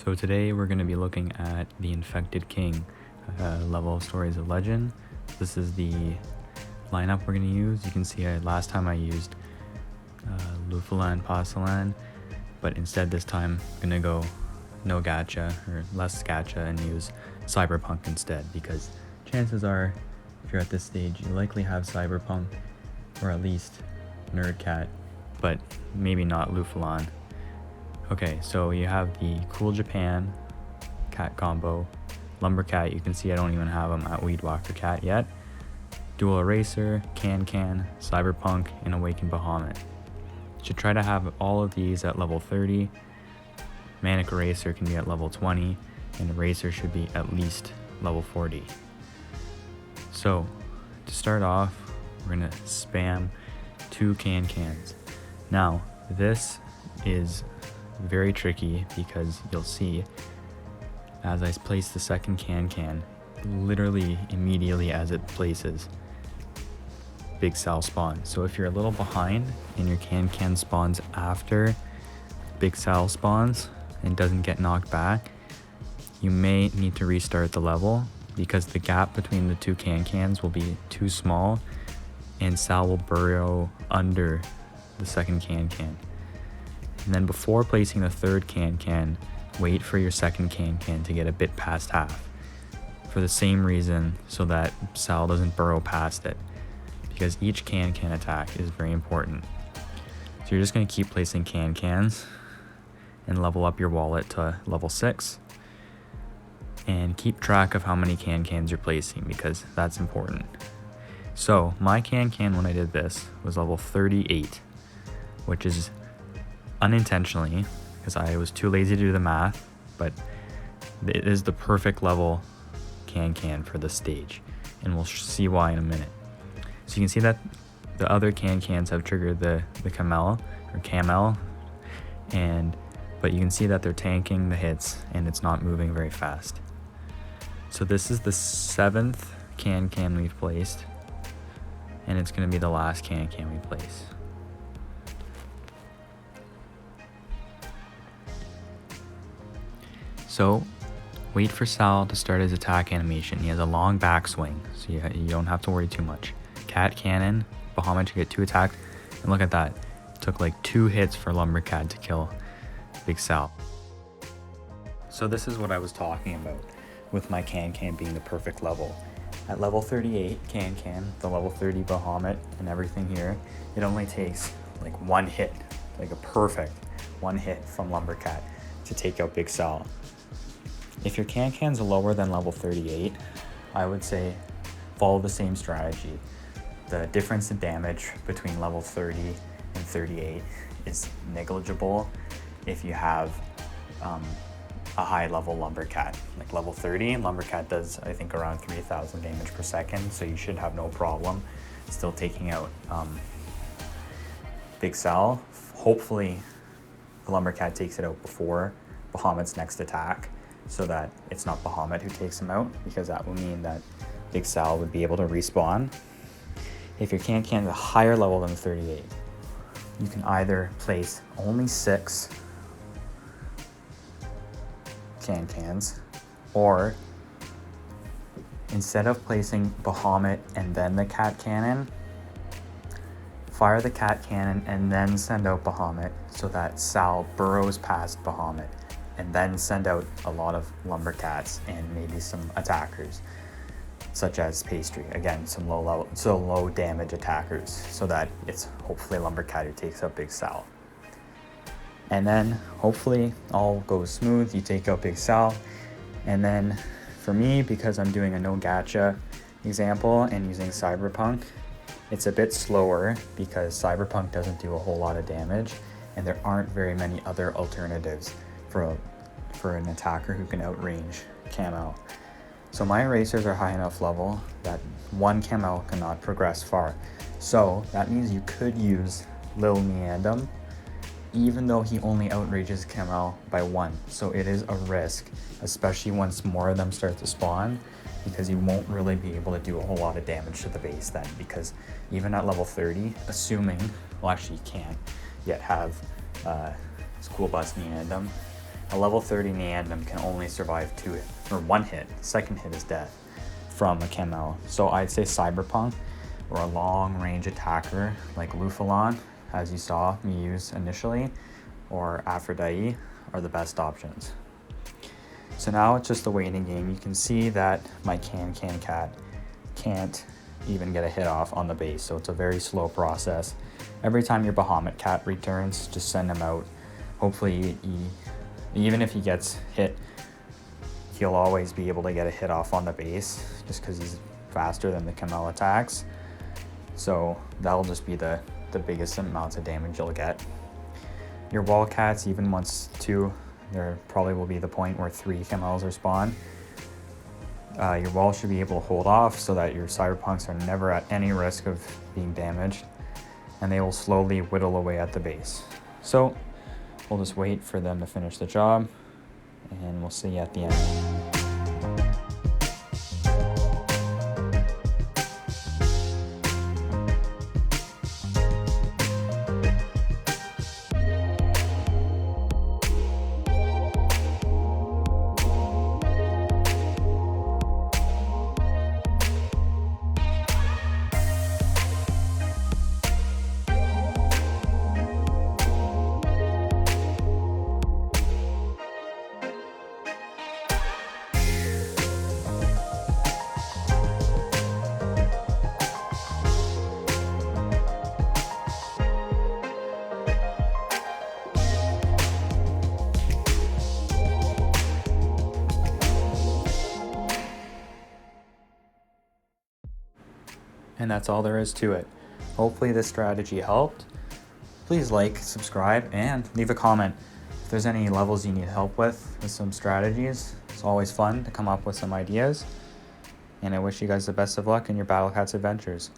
So today we're going to be looking at the Infected King level of Stories of Legend. This is the lineup we're going to use. You can see last time I used Lufalan, Pasalan, but instead this time I'm going to go no gacha or less gacha and use Cyberpunk instead, because chances are if you're at this stage you likely have Cyberpunk or at least Nerdcat, but maybe not Lufalan. Okay, so you have the Cool Japan cat combo, Lumbercat. You can see I don't even have them at Weed Walker Cat yet. Dual Eraser, Can, Cyberpunk, and Awakened Bahamut. Should try to have all of these at level 30. Manic Eraser can be at level 20, and Eraser should be at least level 40. So, to start off, we're gonna spam 2 cans. Now, this is very tricky because you'll see as I place the second can, literally immediately as it places, Big Sal spawns. So if you're a little behind and your can spawns after Big Sal spawns and doesn't get knocked back, you may need to restart the level because the gap between the 2 cans will be too small and Sal will burrow under the second can. And then before placing the third can, wait for your second can to get a bit past half. For the same reason, so that Sal doesn't burrow past it. Because each can attack is very important. So you're just going to keep placing cans and level up your wallet to level 6. And keep track of how many cans you're placing because that's important. So my can when I did this was level 38, which is unintentionally because I was too lazy to do the math, but it is the perfect level can for this stage, and we'll see why in a minute. So you can see that the other cans have triggered the camel, but you can see that they're tanking the hits and it's not moving very fast. So this is the 7th can we've placed, and it's going to be the last can we place. So wait for Sal to start his attack animation. He has a long backswing, so you don't have to worry too much. Cat Cannon, Bahamut to get 2 attacks, and look at that. It took like 2 hits for Lumbercat to kill Big Sal. So this is what I was talking about with my can being the perfect level. At level 38 can, the level 30 Bahamut and everything here, it only takes like 1 hit, like a perfect 1 hit from Lumbercat to take out Big Sal. If your can's lower than level 38, I would say follow the same strategy. The difference in damage between level 30 and 38 is negligible if you have a high level Lumbercat. Like level 30, Lumbercat does I think around 3,000 damage per second, so you should have no problem still taking out Big Sal. Hopefully the Lumbercat takes it out before Bahamut's next attack, so that it's not Bahamut who takes him out, because that will mean that Big Sal would be able to respawn. If your can is a higher level than 38, you can either place only 6 cans, or instead of placing Bahamut and then the cat cannon, fire the cat cannon and then send out Bahamut so that Sal burrows past Bahamut, and then send out a lot of Lumbercats and maybe some attackers such as Pastry. Again, some low damage attackers, so that it's hopefully Lumbercat who takes out Big Sal. And then hopefully all goes smooth, you take out Big Sal. And then for me, because I'm doing a no gacha example and using Cyberpunk, it's a bit slower because Cyberpunk doesn't do a whole lot of damage and there aren't very many other alternatives for an attacker who can outrange Camel. So my erasers are high enough level that 1 Camel cannot progress far. So that means you could use Lil Neandum, even though he only outrages Camel by 1. So it is a risk, especially once more of them start to spawn, because you won't really be able to do a whole lot of damage to the base then, because even at level 30, assuming, well actually you can't yet have School Bus Neandum, A level 30 Neandem can only survive one hit. Second hit is death from a Camel. So I'd say Cyberpunk or a long range attacker like Lumbercat, as you saw me use initially, or Aphrodite are the best options. So now it's just a waiting game. You can see that my cat can't even get a hit off on the base, so it's a very slow process. Every time your Bahamut cat returns, just send him out. Hopefully, even if he gets hit, he'll always be able to get a hit off on the base, just because he's faster than the Camel attacks. So that'll just be the biggest amounts of damage you'll get. Your wall cats, even once two, there probably will be the point where 3 Camels are spawned. Your wall should be able to hold off so that your Cyberpunks are never at any risk of being damaged, and they will slowly whittle away at the base. So we'll just wait for them to finish the job, and we'll see you at the end. And that's all there is to it. Hopefully this strategy helped. Please like, subscribe, and leave a comment if there's any levels you need help with some strategies. It's always fun to come up with some ideas. And I wish you guys the best of luck in your Battle Cats adventures.